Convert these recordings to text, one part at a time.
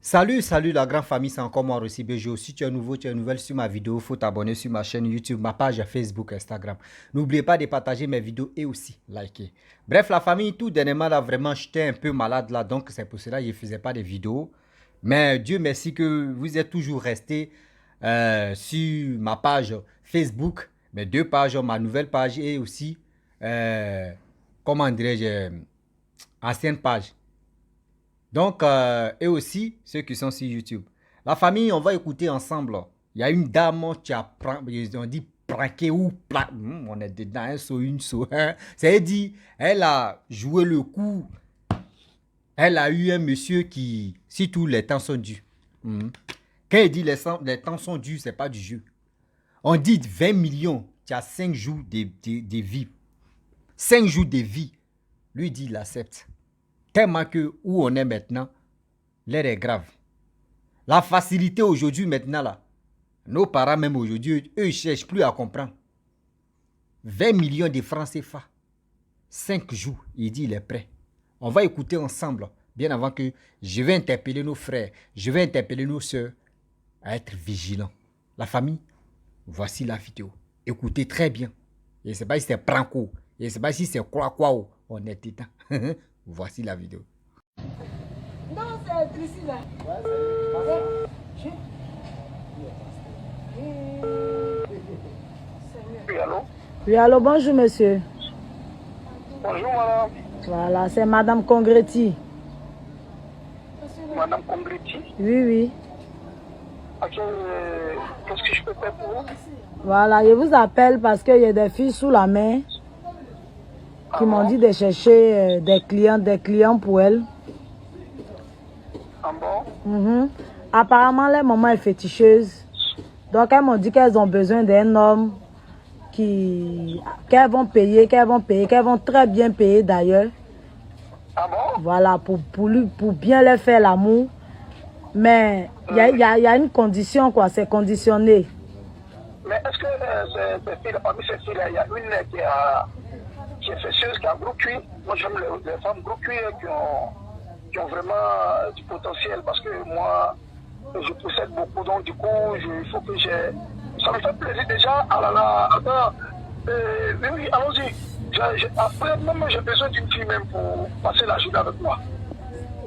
Salut la grande famille, c'est encore moi Rossi BG. Si tu es nouveau, tu es nouvelle sur ma vidéo, il faut t'abonner sur ma chaîne YouTube, ma page Facebook, Instagram. N'oubliez pas de partager mes vidéos et aussi liker. Bref, la famille, tout dernièrement, là, vraiment, j'étais un peu malade là, donc c'est pour cela que je ne faisais pas de vidéos. Mais Dieu merci que vous êtes toujours restés sur ma page Facebook, mes deux pages, ma nouvelle page et aussi, comment dirais-je, ancienne page. Donc, et aussi ceux qui sont sur YouTube. La famille, on va écouter ensemble. Il y a une dame qui a, ils ont dit pranké ou on est dedans, un saut, une saut. Hein. C'est-à-dire, elle a joué le coup. Elle a eu un monsieur qui, si tous les temps sont dus. Quand il dit les temps sont dus, c'est pas du jeu. On dit 20 millions, tu as 5 jours de vie. 5 jours de vie. Lui dit, il accepte. Tellement que où on est maintenant, l'air est grave. La facilité aujourd'hui maintenant là, nos parents même aujourd'hui, eux ils cherchent plus à comprendre. 20 millions de francs CFA, 5 jours, il dit il est prêt. On va écouter ensemble, bien avant que je vais interpeller nos frères, je vais interpeller nos soeurs à être vigilants. La famille, voici la vidéo. Écoutez très bien. Je ne sais pas si c'est pranko, je ne sais pas si c'est quoi, on est dedans. Voici la vidéo. Non, c'est Lucie là. Oui, allô? Oui, allô, bonjour monsieur. Bonjour, madame. Voilà, c'est madame Congretti. Madame Congretti. Oui, oui. Ok, qu'est-ce que je peux faire pour vous? Voilà, je vous appelle parce qu'il y a des filles sous la main qui m'ont dit de chercher des clients pour elles. Ah bon? Apparemment, leur maman est féticheuse. Donc, elles m'ont dit qu'elles ont besoin d'un homme qu'elles vont payer, qu'elles vont très bien payer d'ailleurs. Ah bon? Voilà, pour bien leur faire l'amour. Mais il y a une condition, quoi, c'est conditionné. Mais est-ce que parmi ces filles-là, il y a une qui est féticheuse, qui a gros cuit? Moi, j'aime les femmes gros cuits qui ont vraiment du potentiel parce que moi, je possède beaucoup, donc du coup, il faut que j'ai... Ça me fait plaisir déjà. Ah là là, attends. Oui, allons-y. Après, même j'ai besoin d'une fille même pour passer la journée avec moi.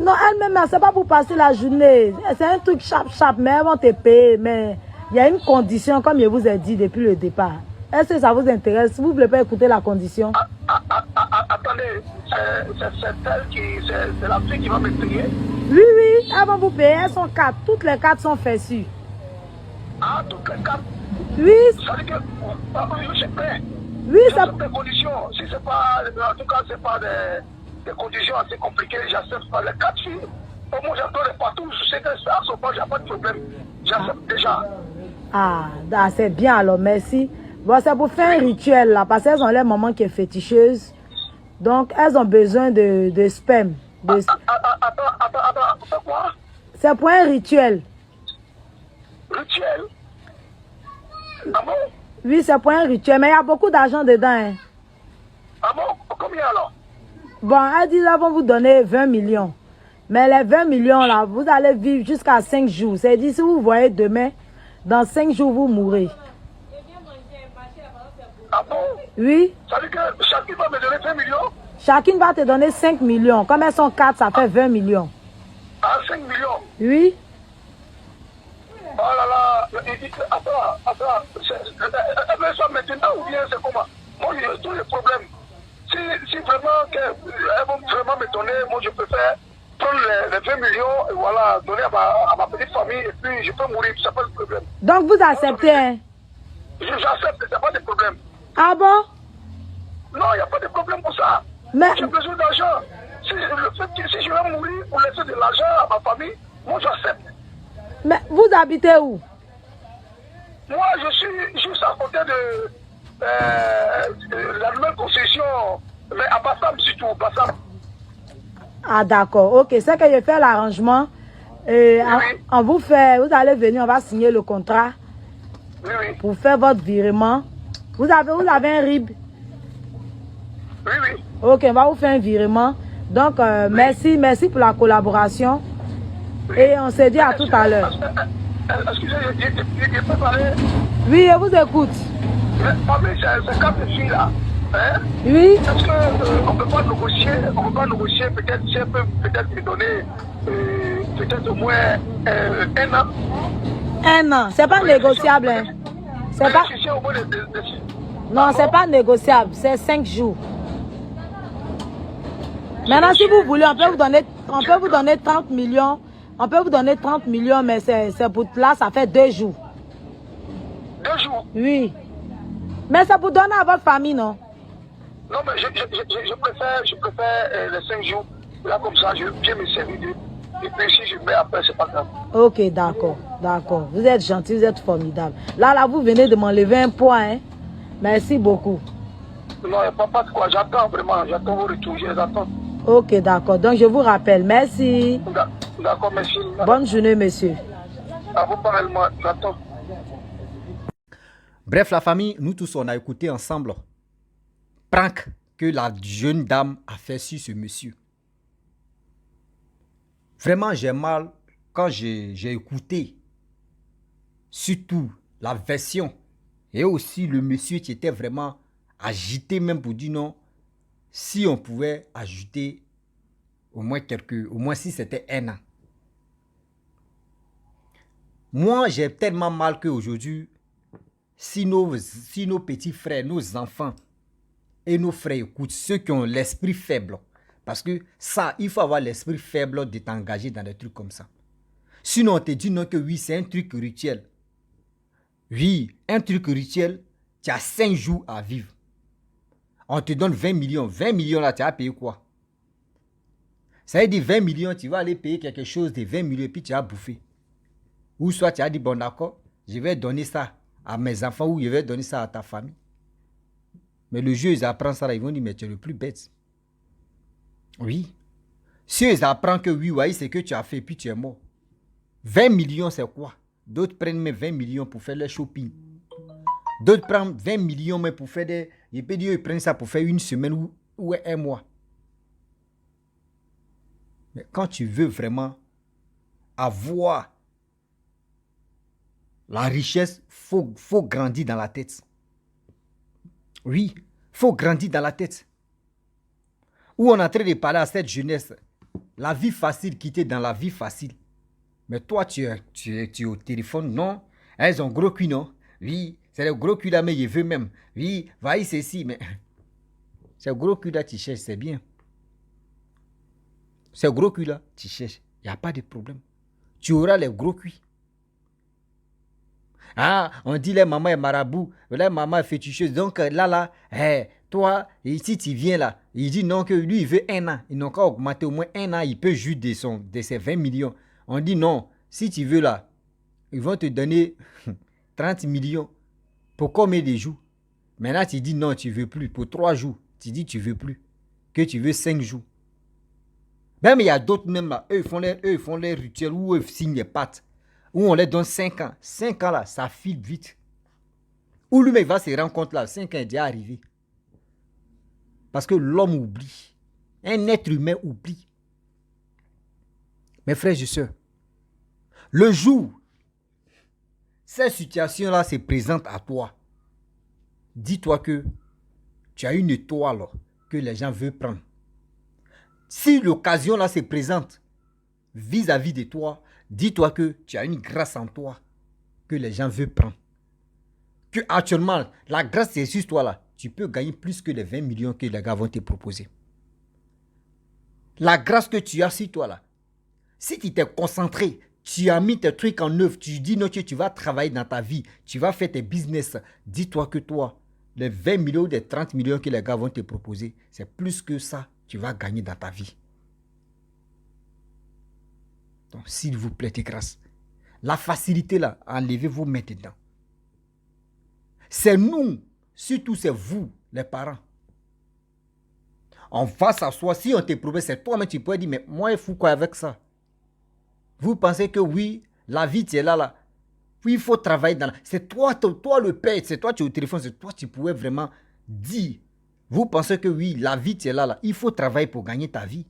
Non, elle-même, c'est pas pour passer la journée. C'est un truc chap, mais elles vont te payer. Mais il y a une condition, comme je vous ai dit depuis le départ. Est-ce que ça vous intéresse? Vous ne voulez pas écouter la condition? Attendez, c'est la fille qui va me payer? Oui, elles vont vous payer. Elles sont 4. Toutes les 4 sont fessues. Ah, toutes les 4? Oui. Ça veut dire que oui, je suis prêt. Oui, ça... J'accepte des conditions. Si c'est pas, en tout cas, c'est pas des conditions assez compliquées, j'accepte pas les 4 filles. Au moins, j'adore les partout. Je sais que ça, sauf pas, j'ai pas de problème. J'accepte déjà. Ah, c'est bien alors, merci. Bon, c'est pour faire un rituel là, parce qu'elles ont leur maman qui est féticheuse. Donc, elles ont besoin de sperme. Attends, quoi? C'est pour un rituel. Rituel? Ah bon? Oui, c'est pour un rituel, mais il y a beaucoup d'argent dedans. Hein. Ah bon? Combien alors? Bon, elles disent qu'elles vont vous donner 20 millions. Mais les 20 millions là, vous allez vivre jusqu'à 5 jours. C'est-à-dire, si vous voyez demain, dans 5 jours, vous mourrez. Ah bon? Oui. Ça veut dire que chacune va me donner 20 millions? Chacune va te donner 5 millions. Comme elles sont 4, ça fait 20 millions. Ah, 5 millions? Oui. Oh là là, attends, elle veut ça maintenant ou bien c'est comment? Moi, j'ai tous les problèmes. Si vraiment elles vont vraiment me donner, moi je préfère prendre les 20 millions et voilà, donner à ma petite famille et puis je peux mourir, c'est pas le problème. Donc vous acceptez, hein? J'accepte, c'est pas de problème. Ah bon? Non, il n'y a pas de problème pour ça. Mais... J'ai besoin d'argent. Si je vais mourir pour laisser de l'argent à ma famille, moi j'accepte. Mais vous habitez où? Moi, je suis juste à côté de la nouvelle concession, mais à Bassam surtout, Bassam. Ah d'accord, ok, c'est que je fais l'arrangement. Oui. Vous allez venir, on va signer le contrat. Oui. Pour faire votre virement. Vous avez un RIB? Oui. Ok, on va vous faire un virement. Donc, merci pour la collaboration. Et on s'est dit à tout à l'heure. Excusez, je peux parler. Oui, je vous écoute. Parmi ces quatre filles-là, hein, Oui. est-ce qu'on ne peut pas négocier, peut-être, si elle peut peut-être me donner peut-être au moins 1 an. 1 an, c'est pas négociable. Hein. C'est pas... Non, c'est pas négociable, c'est 5 jours. Maintenant, si vous voulez, on peut vous donner 30 millions. On peut vous donner 30 millions, mais c'est pour là, ça fait 2 jours. 2 jours? Oui. Mais ça vous donne à votre famille, non? Non, mais je préfère les 5 jours. Là, comme ça, je viens me servir de... Et puis si je mets après, c'est pas grave. Ok, d'accord, d'accord. Vous êtes gentil, vous êtes formidable. Là, vous venez de m'enlever un point. Hein? Merci beaucoup. Non, il n'y a pas de quoi. J'attends vraiment. J'attends vos retours. Je les attends. Ok, d'accord. Donc, je vous rappelle. Merci. D'accord, merci. Bonne journée, monsieur. À vous pareillement. J'attends. Bref, la famille, nous tous, on a écouté ensemble prank que la jeune dame a fait sur ce monsieur. Vraiment, j'ai mal quand j'ai écouté surtout la version et aussi le monsieur qui était vraiment agité même pour dire non, si on pouvait ajouter au moins si c'était 1 an. Moi, j'ai tellement mal qu'aujourd'hui, si nos petits frères, nos enfants et nos frères écoutent, ceux qui ont l'esprit faible, parce que ça, il faut avoir l'esprit faible de t'engager dans des trucs comme ça. Sinon, on te dit non que oui, c'est un truc rituel. Oui, un truc rituel, tu as 5 jours à vivre. On te donne 20 millions. 20 millions là, tu as payé quoi? Ça veut dire 20 millions, tu vas aller payer quelque chose de 20 millions et puis tu as bouffé. Ou soit tu as dit, bon d'accord, je vais donner ça à mes enfants ou je vais donner ça à ta famille. Mais le jeu, ils apprennent ça là, ils vont dire, mais tu es le plus bête. Oui. Si ils apprennent que oui, oui, c'est que tu as fait puis tu es mort. 20 millions, c'est quoi? D'autres prennent mes 20 millions pour faire leur shopping. D'autres prennent 20 millions mais pour faire des... Ils prennent ça pour faire 1 semaine ou 1 mois. Mais quand tu veux vraiment avoir la richesse, faut grandir dans la tête. Oui, faut grandir dans la tête. Où on est en train de parler à cette jeunesse, la vie facile, quitter dans la vie facile. Mais toi, tu es au téléphone, non? Elles ont gros cul, non? Oui, c'est le gros cul là, mais je veux même. Oui, va ceci, mais... C'est le gros cul là, tu cherches, c'est bien. C'est le gros cul là, tu cherches. Il n'y a pas de problème. Tu auras les gros culs. Ah, on dit les mamans est marabout, les mamans est féticheuse. Donc là, toi, ici tu viens là, il dit non que lui il veut 1 an. Ils n'ont qu'à augmenter au moins 1 an, il peut juste de ses 20 millions. On dit non, si tu veux là, ils vont te donner 30 millions pour combien de jours? Maintenant tu dis non, tu ne veux plus. Pour 3 jours, tu dis tu ne veux plus. Que tu veux 5 jours. Même il y a d'autres même là, eux ils font les rituels où ils signent les pattes. Où on les donne 5 ans. 5 ans là, ça file vite. Où lui-même va se rendre compte là, 5 ans est déjà arrivé. Parce que l'homme oublie. Un être humain oublie. Mes frères et sœurs, le jour, cette situation-là se présente à toi, dis-toi que tu as une étoile que les gens veulent prendre. Si l'occasion-là se présente vis-à-vis de toi, dis-toi que tu as une grâce en toi que les gens veulent prendre. Que actuellement, la grâce c'est juste toi là. Tu peux gagner plus que les 20 millions que les gars vont te proposer. La grâce que tu as sur toi là. Si tu t'es concentré, tu as mis tes trucs en œuvre, tu dis non, tu vas travailler dans ta vie, tu vas faire tes business. Dis-toi que toi, les 20 millions ou les 30 millions que les gars vont te proposer, c'est plus que ça, tu vas gagner dans ta vie. Donc, s'il vous plaît, de grâce, la facilité là, enlevez-vous maintenant. C'est nous, surtout c'est vous, les parents. On va s'asseoir, si on te propose, c'est toi, mais tu peux dire, mais moi, il faut quoi avec ça? Vous pensez que oui, la vie, tu es là. Oui, il faut travailler dans la... C'est toi le père, c'est toi tu es au téléphone, c'est toi tu pouvais vraiment dire. Vous pensez que oui, la vie, tu es là. Il faut travailler pour gagner ta vie.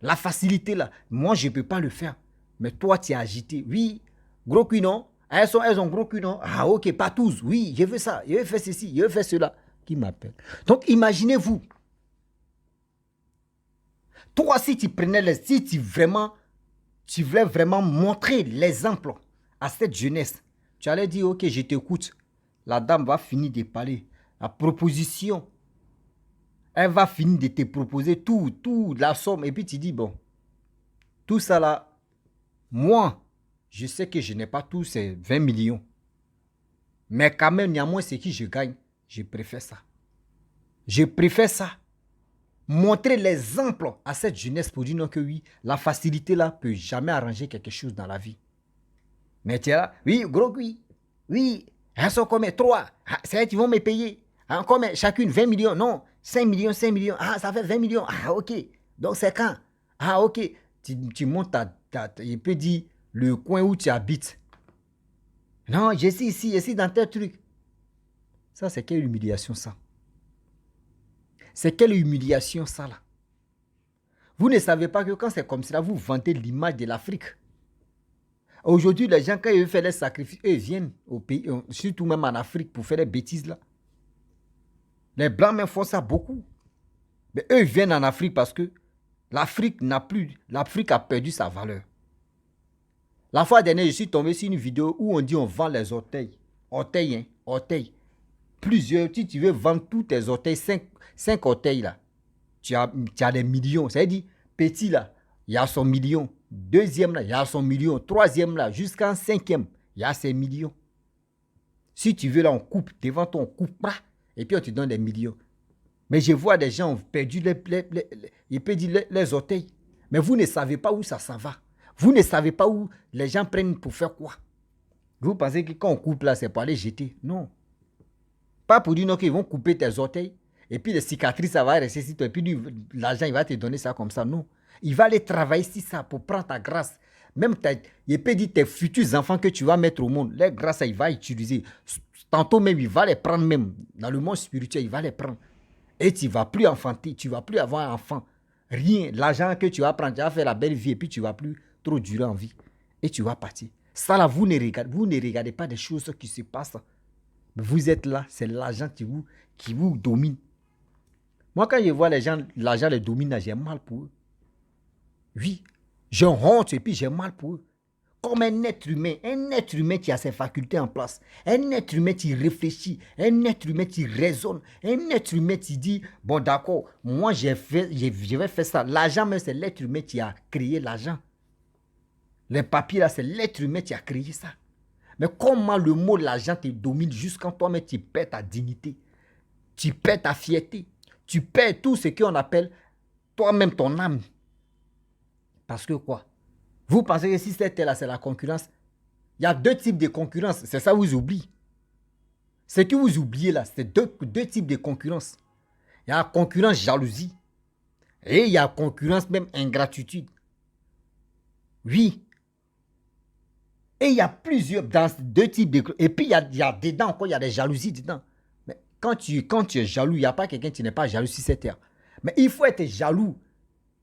La facilité là, moi, je ne peux pas le faire. Mais toi, tu es agité. Oui, gros cul, non? Elles ont gros cul, non? Ah, ok, pas tous. Oui, je veux ça. Je veux faire ceci, je veux faire cela. Qui m'appelle? Donc, imaginez-vous. Toi, si tu prenais si tu voulais vraiment montrer l'exemple à cette jeunesse, tu allais dire, ok, je t'écoute. La dame va finir de parler. La proposition, elle va finir de te proposer tout, la somme. Et puis tu dis, bon, tout ça là, moi, je sais que je n'ai pas tous ces 20 millions. Mais quand même, néanmoins, ce que je gagne, je préfère ça. Je préfère ça. Montrer l'exemple à cette jeunesse pour dire non que oui, la facilité là peut jamais arranger quelque chose dans la vie. Mais tu es là, oui, gros oui, oui, elles sont combien? 3. C'est elles qui vont me payer. Combien? Chacune 20 millions, non, 5 millions, 5 millions. Ah, ça fait 20 millions. Ah, ok. Donc c'est quand? Ah, ok. Tu montes il peut dire le coin où tu habites. Non, je suis ici dans tel truc. Ça, c'est quelle humiliation ça? C'est quelle humiliation ça là? Vous ne savez pas que quand c'est comme ça, vous vantez l'image de l'Afrique. Aujourd'hui, les gens, quand ils font les sacrifices, eux viennent au pays, surtout même en Afrique, pour faire des bêtises là. Les Blancs même font ça beaucoup. Mais eux viennent en Afrique parce que l'Afrique a perdu sa valeur. La fois dernière, je suis tombé sur une vidéo où on dit on vend les orteils. Orteils. Plusieurs, si tu veux vendre tous tes orteils, 5 orteils là, tu as des millions. C'est-à-dire, petit là, il y a son million. Deuxième là, il y a son million. Troisième là, jusqu'en 5e, il y a ses millions. Si tu veux là, on coupe. Devant toi, on coupe. Et puis on te donne des millions. Mais je vois des gens ont perdu les orteils. Mais vous ne savez pas où ça s'en va. Vous ne savez pas où les gens prennent pour faire quoi. Vous pensez que quand on coupe là, c'est pour aller jeter. Non. Pas pour dire non qu'ils vont couper tes orteils. Et puis les cicatrices, ça va rester sur toi. Et puis l'argent, il va te donner ça comme ça. Non. Il va aller travailler sur ça pour prendre ta grâce. Même, il peut dire tes futurs enfants que tu vas mettre au monde. Les grâces, il va utiliser. Tantôt même, il va les prendre même. Dans le monde spirituel, il va les prendre. Et tu ne vas plus enfanter. Tu ne vas plus avoir un enfant. Rien. L'argent que tu vas prendre, tu vas faire la belle vie. Et puis tu ne vas plus trop durer en vie. Et tu vas partir. Ça là, vous ne regardez pas des choses qui se passent. Vous êtes là. C'est l'argent qui vous domine. Moi, quand je vois les gens, l'argent les domine, j'ai mal pour eux. Oui, j'ai honte et puis j'ai mal pour eux. Comme un être humain qui a ses facultés en place, un être humain qui réfléchit, un être humain qui raisonne, un être humain qui dit, bon d'accord, moi je vais faire ça. L'argent, mais c'est l'être humain qui a créé l'argent. Les papiers là, c'est l'être humain qui a créé ça. Mais comment le mot l'argent te domine jusqu'à toi-même tu perds ta dignité, tu perds ta fierté, tu perds tout ce qu'on appelle toi-même ton âme. Parce que quoi? Vous pensez que si c'était là, c'est la concurrence? Il y a 2 types de concurrence. C'est ça que vous oubliez. Ce que vous oubliez là, c'est deux types de concurrence. Il y a la concurrence jalousie. Et il y a la concurrence même ingratitude. Oui. Et il y a plusieurs dans 2 types de... Et puis il y a dedans encore, il y a des jalousies dedans. Mais quand tu es jaloux, il n'y a pas quelqu'un qui n'est pas jaloux sur cette terre. Mais il faut être jaloux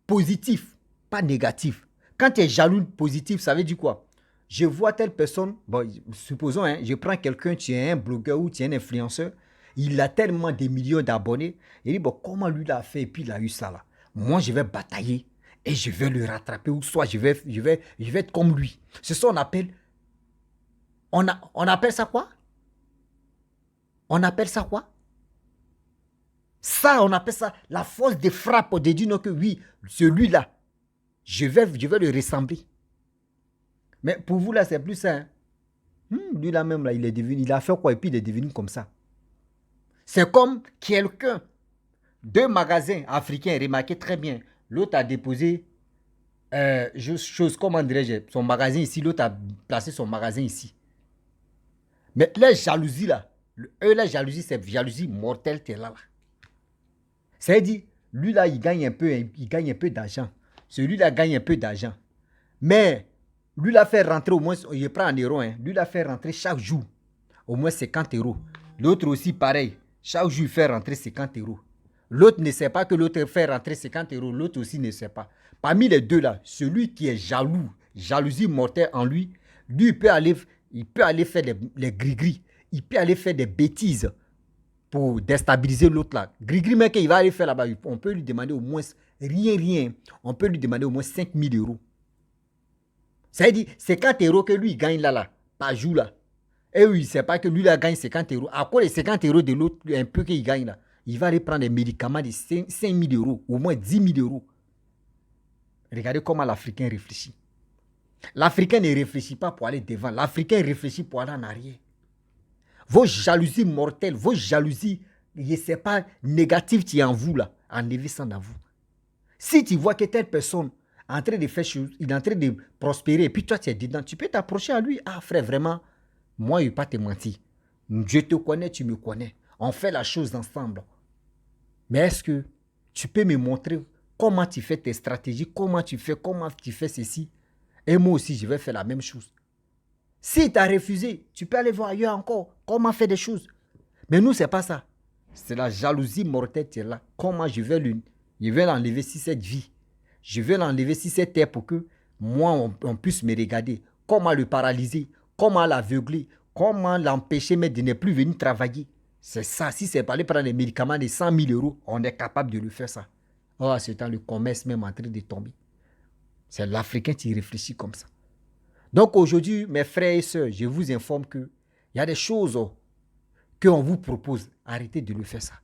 positif, pas négatif. Quand tu es jaloux positif, ça veut dire quoi? Je vois telle personne, bon, supposons, hein, je prends quelqu'un, tu es un blogueur ou tu es un influenceur, il a tellement de millions d'abonnés, il dit, bon, comment lui l'a fait et puis il a eu ça là. Moi, je vais batailler et je vais le rattraper ou soit je vais être comme lui. C'est ça qu'on appelle, on appelle ça quoi? On appelle ça quoi? Ça, on appelle ça la force de frappe de dire non que oui, celui-là, je vais le ressembler. Mais pour vous, là, c'est plus ça. Hein? Lui, là, même, là, il a fait quoi et puis il est devenu comme ça. C'est comme quelqu'un, 2 magasins africains, remarquez très bien. L'autre a déposé, comment dirais-je, son magasin ici, l'autre a placé son magasin ici. Mais la jalousie, là, la jalousie, c'est jalousie mortelle, t'es là. C'est-à-dire, lui, là, il gagne un peu d'argent. Celui-là gagne un peu d'argent. Mais, lui, l'a fait rentrer au moins, je prends en euros, hein, lui, l'a fait rentrer chaque jour au moins 50 €. L'autre aussi, pareil. Chaque jour, il fait rentrer 50 €. L'autre ne sait pas que l'autre fait rentrer 50 €. L'autre aussi ne sait pas. Parmi les deux, là, celui qui est jaloux, jalousie mortelle en lui, lui, il peut aller faire les gris-gris. Il peut aller faire des bêtises pour déstabiliser l'autre là. Gris-gris, mais qu'il va aller faire là-bas, on peut lui demander au moins rien. On peut lui demander au moins 5 000 euros. Ça veut dire 50 euros que lui gagne là, par jour là. Et oui, c'est pas que lui là gagne 50 euros. À quoi les 50 euros de l'autre, un peu qu'il gagne là, il va aller prendre des médicaments de 5 000 euros, au moins 10 000 euros. Regardez comment l'Africain réfléchit. L'Africain ne réfléchit pas pour aller devant. L'Africain réfléchit pour aller en arrière. Vos jalousies mortelles, vos jalousies, je ne sais pas, négatives qui est en vous là, enlevez ça dans vous. Si tu vois que telle personne est en train de faire chose, il est en train de prospérer, et puis toi tu es dedans, tu peux t'approcher à lui. Ah frère, vraiment, moi je ne vais pas te mentir. Je te connais, tu me connais. On fait la chose ensemble. Mais est-ce que tu peux me montrer comment tu fais tes stratégies, comment tu fais ceci? Et moi aussi, je vais faire la même chose. Si tu as refusé, tu peux aller voir ailleurs encore comment faire des choses. Mais nous, ce n'est pas ça. C'est la jalousie mortelle qui est là. Comment je vais l'enlever si cette vie. Je vais l'enlever si cette terre pour que moi, on puisse me regarder. Comment le paralyser, comment l'aveugler, comment l'empêcher de ne plus venir travailler. C'est ça. Si c'est pas aller prendre des médicaments de 100 000 euros, on est capable de le faire ça. Oh, à ce temps, le commerce même en train de tomber. C'est l'Africain qui réfléchit comme ça. Donc aujourd'hui, mes frères et sœurs, je vous informe qu'il y a des choses qu'on vous propose. Arrêtez de le faire ça.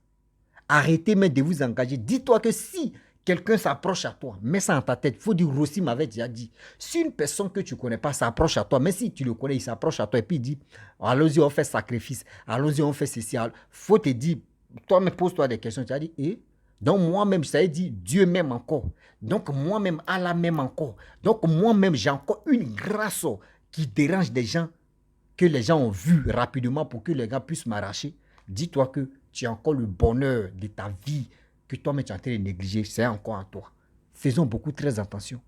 Arrêtez même de vous engager. Dis-toi que si quelqu'un s'approche à toi, mets ça en ta tête. Il faut dire, Rossi m'avait déjà dit, si une personne que tu ne connais pas s'approche à toi, mais si tu le connais, il s'approche à toi et puis il dit, allons-y, on fait sacrifice, allons-y, on fait ceci. Il faut te dire, toi-même pose-toi des questions. Tu as dit, donc moi-même, ça veut dire Dieu m'aime encore. Donc moi-même, Allah m'aime encore. Donc moi-même, j'ai encore une grâce qui dérange des gens, que les gens ont vu rapidement pour que les gars puissent m'arracher. Dis-toi que tu as encore le bonheur de ta vie que toi-même tu es en train de négliger. C'est encore en toi. Faisons beaucoup très attention,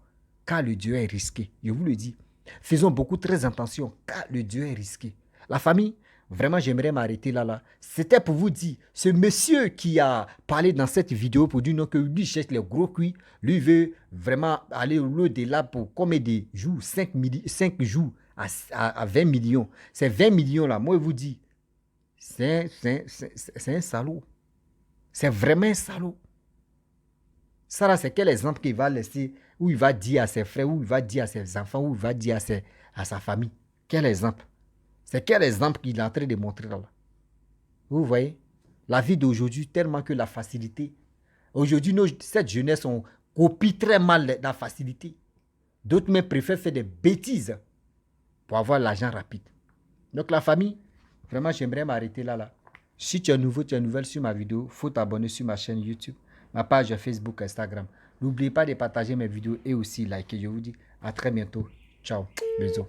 car le Dieu est risqué. Je vous le dis. Faisons beaucoup très attention, car le Dieu est risqué. La famille, vraiment, j'aimerais m'arrêter là. C'était pour vous dire, ce monsieur qui a parlé dans cette vidéo pour dire non, que lui cherche les gros cuits, lui veut vraiment aller au-delà pour combien de jours, 5 jours à 20 millions. Ces 20 millions là, moi je vous dis, c'est un salaud. C'est vraiment un salaud. Ça là, c'est quel exemple qu'il va laisser, où il va dire à ses frères, où il va dire à ses enfants, où il va dire à sa famille. Quel exemple? C'est quel exemple qu'il est en train de montrer là? Vous voyez? La vie d'aujourd'hui, tellement que la facilité. Aujourd'hui, cette jeunesse, on copie très mal la facilité. D'autres même préfèrent faire des bêtises pour avoir l'argent rapide. Donc la famille, vraiment, j'aimerais m'arrêter là. Si tu es nouveau, tu es nouvelle sur ma vidéo, il faut t'abonner sur ma chaîne YouTube, ma page Facebook, Instagram. N'oubliez pas de partager mes vidéos et aussi liker. Je vous dis à très bientôt. Ciao. Bisous.